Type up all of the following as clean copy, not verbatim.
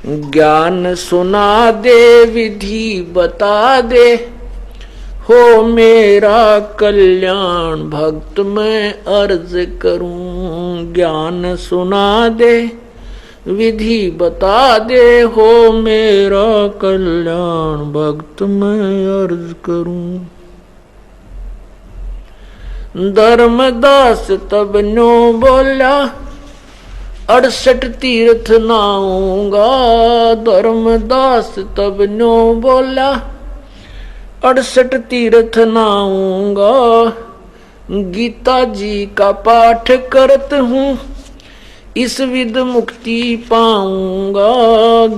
ज्ञान सुना दे विधि बता दे, हो मेरा कल्याण भक्त मैं अर्ज करूं। ज्ञान सुना दे विधि बता दे, हो मेरा कल्याण भक्त मैं अर्ज करूं। धर्मदास तब न्यो बोला, 68 तीर्थ नाऊंगा। धर्मदास तब न्यो बोला, 68 तीर्थ नाऊंगा। गीता जी का पाठ करत हूँ, इस विध मुक्ति पाऊंगा।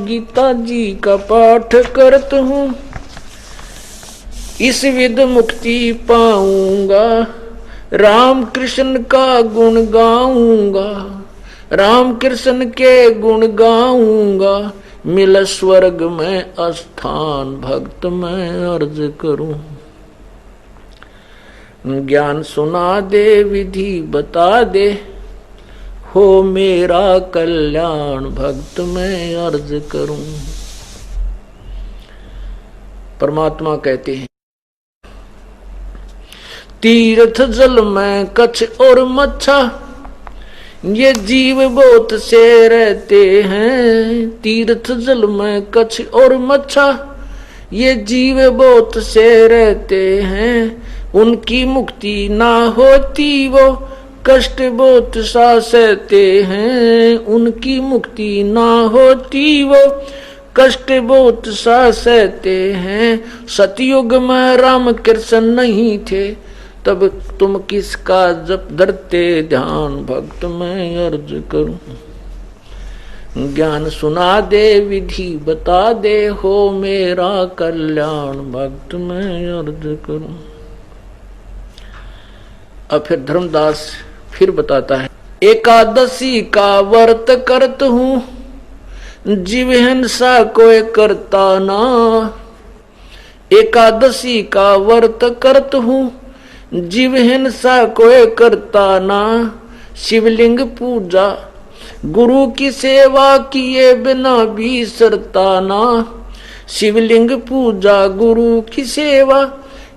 गीता जी का पाठ करत हूँ, इस विध मुक्ति पाऊंगा। राम कृष्ण का गुण गाऊंगा, राम कृष्ण के गुण गाऊंगा। मिल स्वर्ग में स्थान भक्त मैं अर्ज करूं। ज्ञान सुना दे विधि बता दे, हो मेरा कल्याण भक्त मैं अर्ज करूं। परमात्मा कहते हैं, तीर्थ जल में कच्छ और मच्छा, ये जीव बहुत से रहते हैं। तीर्थ जल में कच्छ और मच्छा, ये जीव बहुत से रहते हैं। उनकी मुक्ति ना होती वो कष्ट बहुत सा सहते हैं। उनकी मुक्ति ना होती वो कष्ट बहुत सा सहते हैं। सतयुग में राम कृष्ण नहीं थे, तब तुम किसका जप धरते ध्यान भक्त मैं अर्ज करूं। ज्ञान सुना दे विधि बता दे, हो मेरा कल्याण भक्त मैं अर्ज करूं। अब फिर धर्मदास फिर बताता है, एकादशी का व्रत करत हूँ, जीव हिंसा कोई करता ना। एकादशी का व्रत करत हूँ, जीव हिंसा कोई करता ना। शिवलिंग पूजा गुरु की सेवा किए बिना भी सरता ना। शिवलिंग पूजा गुरु की सेवा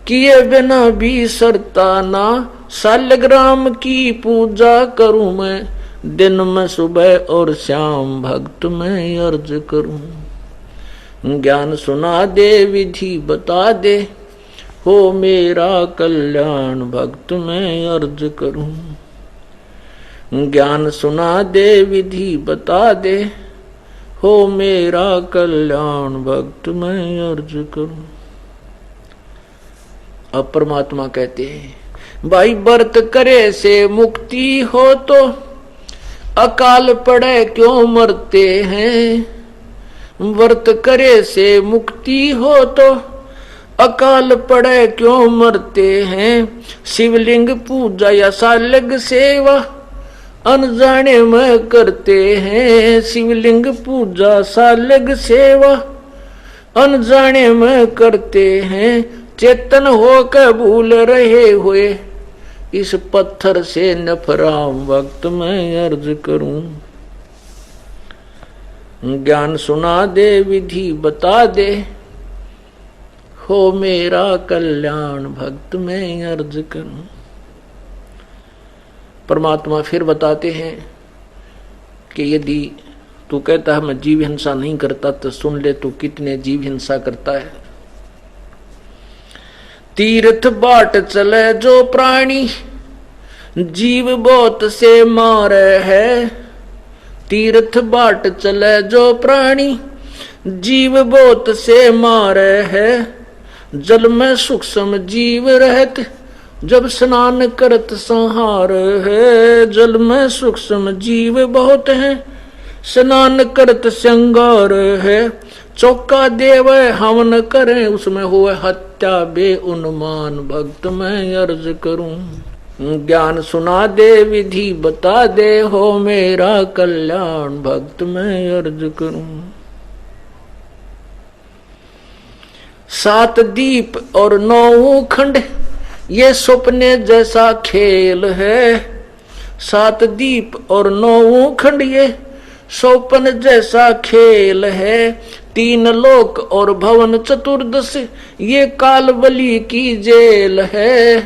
किए बिना भी सरता ना। शालग्राम की पूजा करूं मैं, दिन में सुबह और शाम भक्त मैं अर्ज करूं। ज्ञान सुना दे विधि बता दे, हो मेरा कल्याण भक्त मैं अर्ज करूं। ज्ञान सुना दे विधि बता दे, हो मेरा कल्याण भक्त मैं अर्ज करूं। अब परमात्मा कहते हैं, भाई व्रत करे से मुक्ति हो तो अकाल पड़े क्यों मरते हैं। व्रत करे से मुक्ति हो तो अकाल पड़े क्यों मरते हैं। शिवलिंग पूजा या शालग सेवा अनजाने में करते हैं। शिवलिंग पूजा शालग सेवा अनजाने में करते हैं। चेतन होकर भूल रहे हुए इस पत्थर से नफराम भक्त मैं अर्ज करूं। ज्ञान सुना दे विधि बता दे, हो मेरा कल्याण भक्त मैं अर्ज करूं। परमात्मा फिर बताते हैं कि यदि तू कहता है मैं जीव हिंसा नहीं करता, तो सुन ले तू कितने जीव हिंसा करता है। तीर्थ बाट चले जो प्राणी, जीव बहुत से मारे है। तीर्थ बाट चले जो प्राणी, जीव बहुत से मारे है। जल में सूक्ष्म जीव रहत, जब स्नान करत संहार है। जल में सूक्ष्म जीव बहुत है, स्नान करत श्रृंगार है। चौका देव हवन करें, उसमें हो हत्या बे उन्मान भक्त मैं अर्ज करूं। ज्ञान सुना दे विधि बता दे, हो मेरा कल्याण भक्त मैं अर्ज करूं। 7 दीप और 9 खंड, ये सपने जैसा खेल है। 7 दीप और 9 खंड, ये सौपन जैसा खेल है, तीन लोक और भवन चतुर्दश, ये कालबली की जेल है।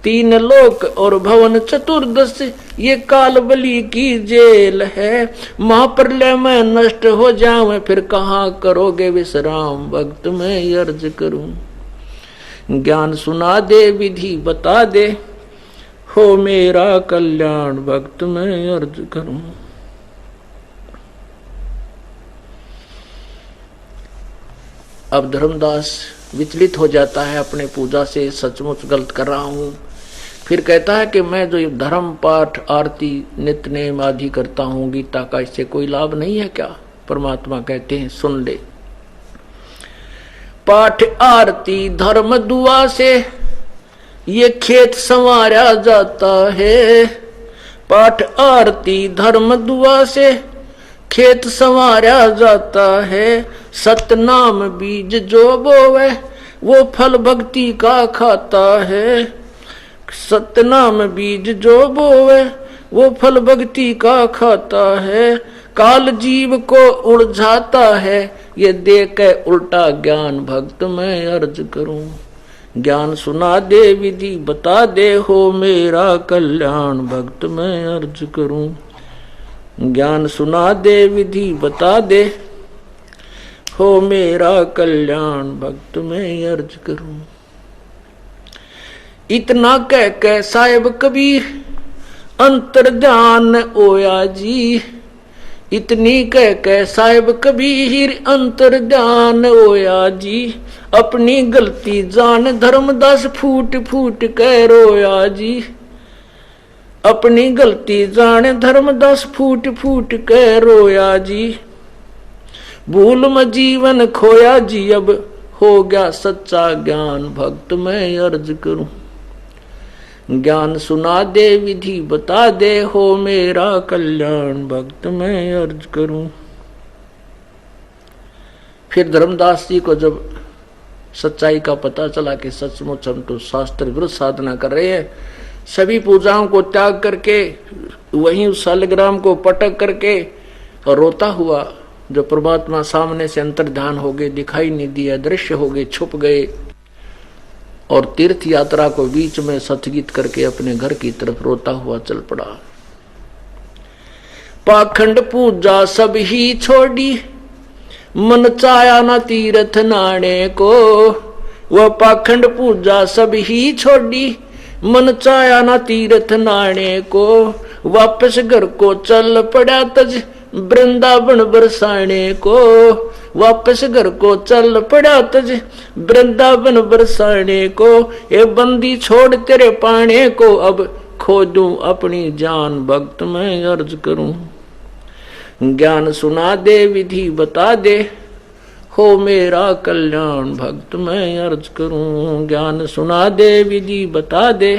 तीन लोक और भवन चतुर्दश, ये कालबली की जेल है। महाप्रलय में नष्ट हो जाऊं, फिर कहाँ करोगे विश्राम, भक्त मैं अर्ज करूं। ज्ञान सुना दे, विधि बता दे, हो मेरा कल्याण, भक्त मैं अर्ज करूं। अब धर्मदास विचलित हो जाता है अपने पूजा से, सचमुच गलत कर रहा हूं। फिर कहता है कि मैं जो धर्म पाठ आरती नित्य नेम आदि करता हूं गीता का, इससे कोई लाभ नहीं है क्या? परमात्मा कहते हैं सुन ले। पाठ आरती धर्म दुआ से ये खेत संवारा जाता है। पाठ आरती धर्म दुआ से खेत संवारा जाता है। सतनाम बीज जो बोवे वो फल भक्ति का खाता है। सतनाम बीज जो बोवे वो फल भक्ति का खाता है। काल जीव को उलझाता है, ये दे के उल्टा ज्ञान, भक्त मैं अर्ज करूं। ज्ञान सुना दे, विधि बता दे, हो मेरा कल्याण, भक्त मैं अर्ज करूं। ज्ञान सुना दे, विधि बता दे, हो मेरा कल्याण, भक्त मैं अर्ज करूं। इतना कह के साहिब कबीर अंतर ध्यान ओया जी। इतनी कह के साहिब कबीर अंतर ध्यान ओया जी। अपनी गलती जान धर्मदास फूट फूट के रोया जी। अपनी गलती जान धर्मदास फूट फूट के रोया जी। भूल में जीवन खोया जी, अब हो गया सच्चा ज्ञान, भक्त मैं अर्ज करूं। ज्ञान सुना दे, विधि बता दे, हो मेरा कल्याण, भक्त मैं अर्ज करूं। फिर धर्मदास जी को जब सच्चाई का पता चला कि सचमुच हम तो शास्त्र विरुद्ध साधना कर रहे हैं, सभी पूजाओं को त्याग करके वहीं उस शालिग्राम को पटक करके और रोता हुआ जो परमात्मा सामने से अंतर्ध्यान हो गए, दिखाई नहीं दिया, दृश्य हो गए, छुप गए, और तीर्थ यात्रा को बीच में सतगीत करके अपने घर की तरफ रोता हुआ चल पड़ा। पाखंड पूजा सब ही छोड़ी, मन चाया न तीर्थ नाने को। वह पाखंड पूजा सब ही छोड़ी, मन चाया न तीर्थ नाने को। वापस घर को चल पड़ा तज, वृंदावन बरसाने को। वापस घर को चल पड़ा तज, वृंदावन बरसाने को। ये बंदी छोड़ तेरे पाने को, अब खो दूं अपनी जान, भक्त मैं अर्ज करूं। ज्ञान सुना दे, विधि बता दे, हो मेरा कल्याण, भक्त मैं अर्ज करूं। ज्ञान सुना दे, विधि बता दे,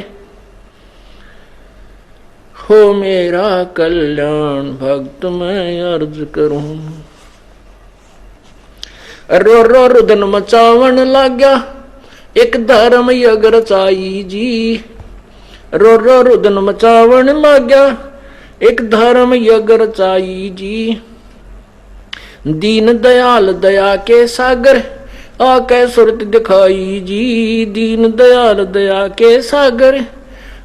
हो मेरा कल्याण, भक्त मैं अर्ज करूं। रो रो रुदन मचावन लाग्या, एक धर्म यग रचाई जी। रो रो रुदन मचावन लाग्या, एक धर्म यग रचाई जी। दीन दयाल दया के सागर, आके सुरत दिखाई जी। दीन दयाल दया के सागर,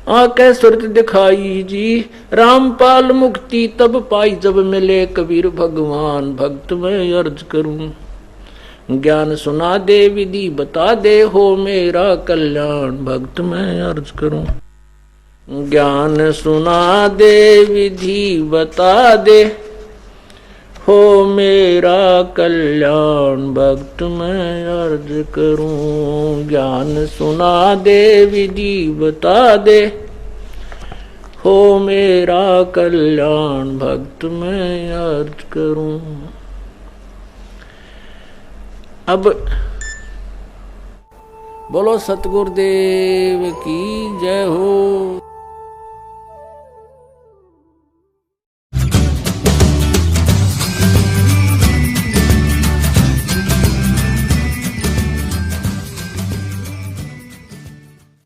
आके सुरत दिखाई जी। रामपाल मुक्ति तब पाई, जब मिले कबीर भगवान, भक्त मैं अर्ज करूं। ज्ञान सुना दे, विधि बता दे, हो मेरा कल्याण, भक्त मैं अर्ज करूं। ज्ञान सुना दे, विधि बता दे, हो मेरा कल्याण, भक्त मैं अर्ज करूं। ज्ञान सुना दे, विधि बता दे, हो मेरा कल्याण, भक्त मैं अर्ज करूं। अब बोलो सतगुरुदेव की जय हो।